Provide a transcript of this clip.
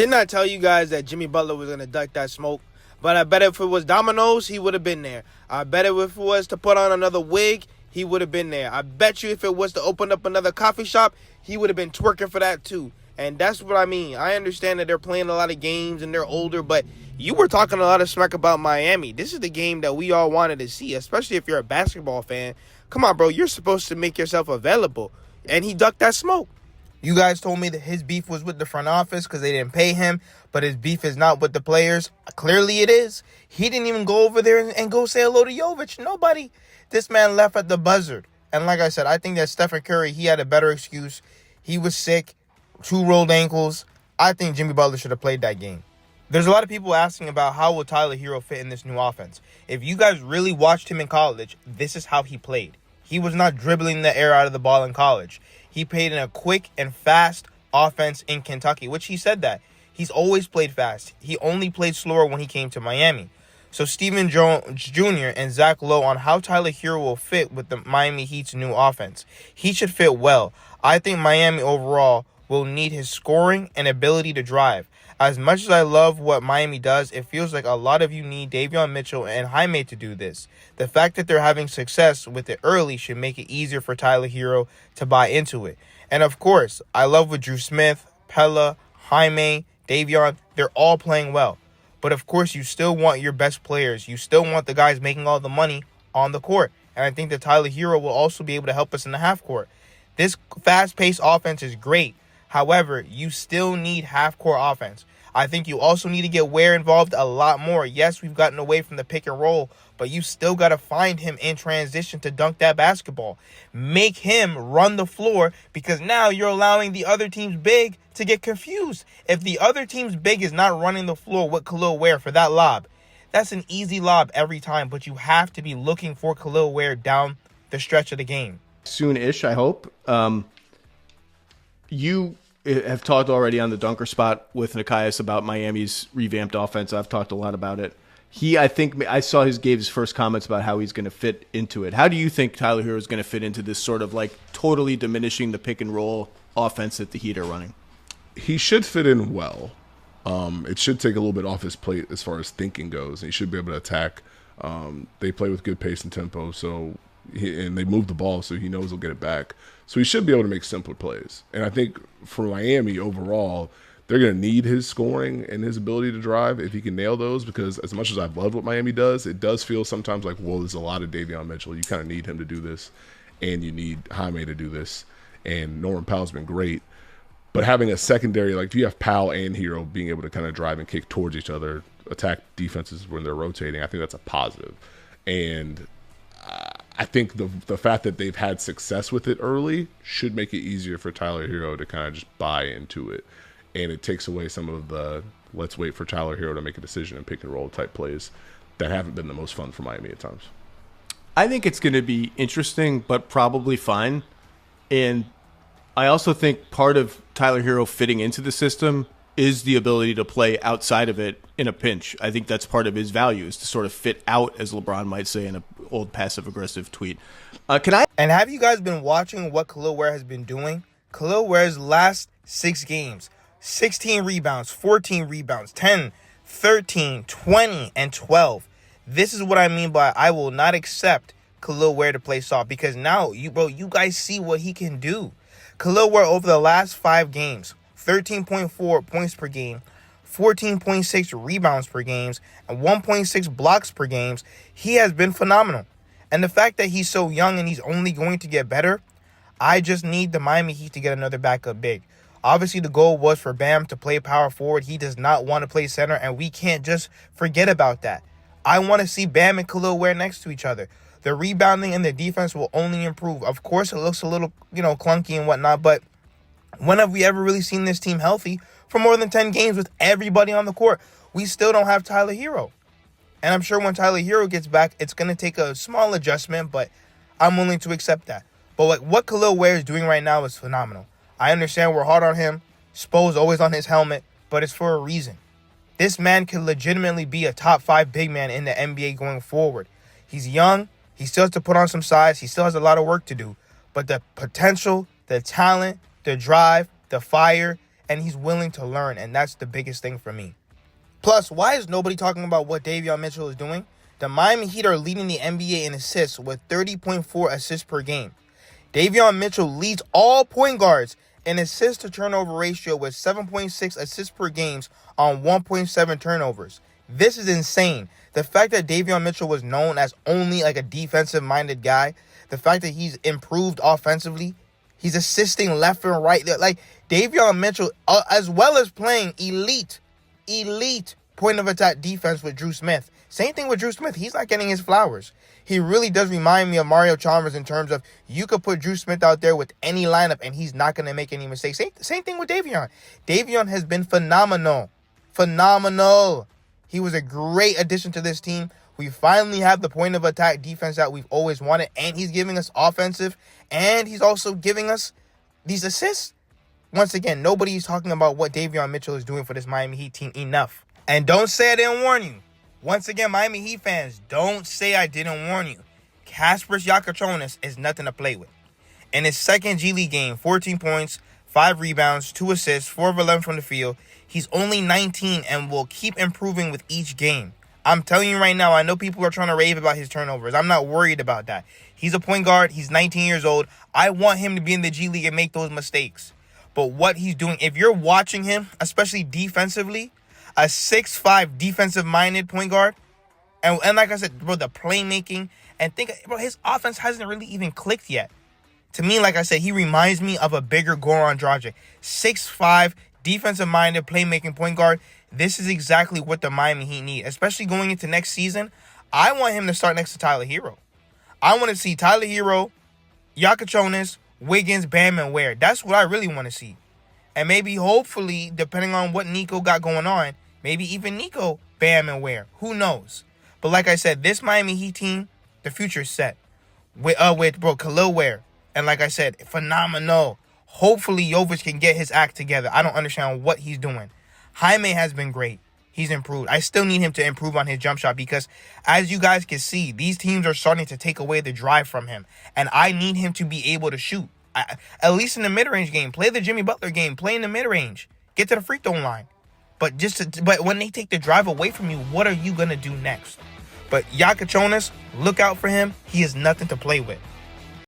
Didn't I tell you guys that Jimmy Butler was going to duck that smoke? But I bet if it was dominoes, he would have been there. I bet if it was to put on another wig, he would have been there. I bet you if it was to open up another coffee shop, he would have been twerking for that too. And that's what I mean. I understand that they're playing a lot of games and they're older, but you were talking a lot of smack about Miami. This is the game that we all wanted to see, especially if you're a basketball fan. Come on, bro. You're supposed to make yourself available. And he ducked that smoke. You guys told me that his beef was with the front office because they didn't pay him, but his beef is not with the players. Clearly it is. He didn't even go over there and go say hello to Jovic. Nobody. This man left at the buzzard. And like I said, I think that Stephen Curry, he had a better excuse. He was sick, 2 rolled ankles. I think Jimmy Butler should have played that game. There's a lot of people asking about how will Tyler Herro fit in this new offense. If you guys really watched him in college, this is how he played. He was not dribbling the air out of the ball in college. He played in a quick and fast offense in Kentucky, which he said that. He's always played fast. He only played slower when he came to Miami. So Stephen Jones Jr. and Zach Lowe on how Tyler Herro will fit with the Miami Heat's new offense. He should fit well. I think Miami overall will need his scoring and ability to drive. As much as I love what Miami does, it feels like a lot of you need Davion Mitchell and Jaime to do this. The fact that they're having success with it early should make it easier for Tyler Herro to buy into it. And of course, I love what Drew Smith, Pella, Jaime, Davion, they're all playing well. But of course, you still want your best players. You still want the guys making all the money on the court. And I think that Tyler Herro will also be able to help us in the half court. This fast-paced offense is great. However, you still need half-court offense. I think you also need to get Ware involved a lot more. Yes, we've gotten away from the pick and roll, but you still got to find him in transition to dunk that basketball. Make him run the floor because now you're allowing the other team's big to get confused. If the other team's big is not running the floor with Kel'el Ware for that lob, that's an easy lob every time, but you have to be looking for Kel'el Ware down the stretch of the game. Soon-ish, I hope. You have talked already on the dunker spot with Nikias about Miami's revamped offense. I've talked a lot about it. I think I saw gave his first comments about how he's going to fit into it. How do you think Tyler Herro is going to fit into this sort of like totally diminishing the pick and roll offense that the Heat are running? He should fit in well. It should take a little bit off his plate as far as thinking goes. And he should be able to attack. They play with good pace and tempo, and they move the ball, so he knows he'll get it back. So he should be able to make simpler plays. And I think for Miami overall, they're going to need his scoring and his ability to drive if he can nail those, because as much as I've loved what Miami does, it does feel sometimes like, well, there's a lot of Davion Mitchell. You kind of need him to do this, and you need Jaime to do this. And Norman Powell's been great. But having a secondary, like if you have Powell and Herro being able to kind of drive and kick towards each other, attack defenses when they're rotating, I think that's a positive. And I think the fact that they've had success with it early should make it easier for Tyler Herro to kind of just buy into it. And it takes away some of the let's wait for Tyler Herro to make a decision and pick and roll type plays that haven't been the most fun for Miami at times. I think it's going to be interesting, but probably fine. And I also think part of Tyler Herro fitting into the system is the ability to play outside of it in a pinch. I think that's part of his value, is to sort of fit out, as LeBron might say in an old passive-aggressive tweet. And have you guys been watching what Kel'el Ware has been doing? Kel'el Ware's last 6 games, 16 rebounds, 14 rebounds, 10, 13, 20, and 12. This is what I mean by I will not accept Kel'el Ware to play soft, because now, you guys see what he can do. Kel'el Ware over the last 5 games, 13.4 points per game, 14.6 rebounds per game, and 1.6 blocks per game. He has been phenomenal. And the fact that he's so young and he's only going to get better, I just need the Miami Heat to get another backup big. Obviously, the goal was for Bam to play power forward. He does not want to play center, and we can't just forget about that. I want to see Bam and Kel'el Ware next to each other. The rebounding and the defense will only improve. Of course, it looks a little, clunky and whatnot, but when have we ever really seen this team healthy for more than 10 games with everybody on the court? We still don't have Tyler Herro. And I'm sure when Tyler Herro gets back, it's going to take a small adjustment, but I'm willing to accept that. But what Kel'el Ware is doing right now is phenomenal. I understand we're hard on him. Spo's always on his helmet, but it's for a reason. This man could legitimately be a top 5 big man in the NBA going forward. He's young. He still has to put on some size. He still has a lot of work to do. But the potential, the talent, the drive, the fire, and he's willing to learn, and that's the biggest thing for me. Plus, why is nobody talking about what Davion Mitchell is doing? The Miami Heat are leading the NBA in assists with 30.4 assists per game. Davion Mitchell leads all point guards in assist-to-turnover ratio with 7.6 assists per game on 1.7 turnovers. This is insane. The fact that Davion Mitchell was known as only like a defensive-minded guy, the fact that he's improved offensively, he's assisting left and right. Like, Davion Mitchell, as well as playing elite point-of-attack defense with Drew Smith. Same thing with Drew Smith. He's not getting his flowers. He really does remind me of Mario Chalmers in terms of you could put Drew Smith out there with any lineup and he's not going to make any mistakes. Same thing with Davion. Davion has been phenomenal. Phenomenal. He was a great addition to this team. We finally have the point-of-attack defense that we've always wanted, and he's giving us offensive, and he's also giving us these assists. Once again, nobody's talking about what Davion Mitchell is doing for this Miami Heat team enough. And don't say I didn't warn you. Once again, Miami Heat fans, don't say I didn't warn you. Kasparas Giannis is nothing to play with. In his second G League game, 14 points, 5 rebounds, 2 assists, 4 of 11 from the field. He's only 19 and will keep improving with each game. I'm telling you right now, I know people are trying to rave about his turnovers. I'm not worried about that. He's a point guard. He's 19 years old. I want him to be in the G League and make those mistakes. But what he's doing, if you're watching him, especially defensively, a 6'5" defensive-minded point guard, and like I said, bro, the playmaking, and his offense hasn't really even clicked yet. To me, like I said, he reminds me of a bigger Goran Dragic. 6'5", defensive-minded, playmaking point guard. This is exactly what the Miami Heat need, especially going into next season. I want him to start next to Tyler Herro. I want to see Tyler Herro, Jonas, Wiggins, Bam, and Ware. That's what I really want to see. And maybe, hopefully, depending on what Nico got going on, maybe even Nico, Bam, and Ware. Who knows? But like I said, this Miami Heat team, the future's set. With Kel'el Ware. And like I said, phenomenal. Hopefully, Jovic can get his act together. I don't understand what he's doing. Jaime has been great. He's improved. I still need him to improve on his jump shot because, as you guys can see, these teams are starting to take away the drive from him. And I need him to be able to shoot. At least in the mid-range game. Play the Jimmy Butler game. Play in the mid-range. Get to the free throw line. But when they take the drive away from you, what are you going to do next? But Jonas, look out for him. He is nothing to play with.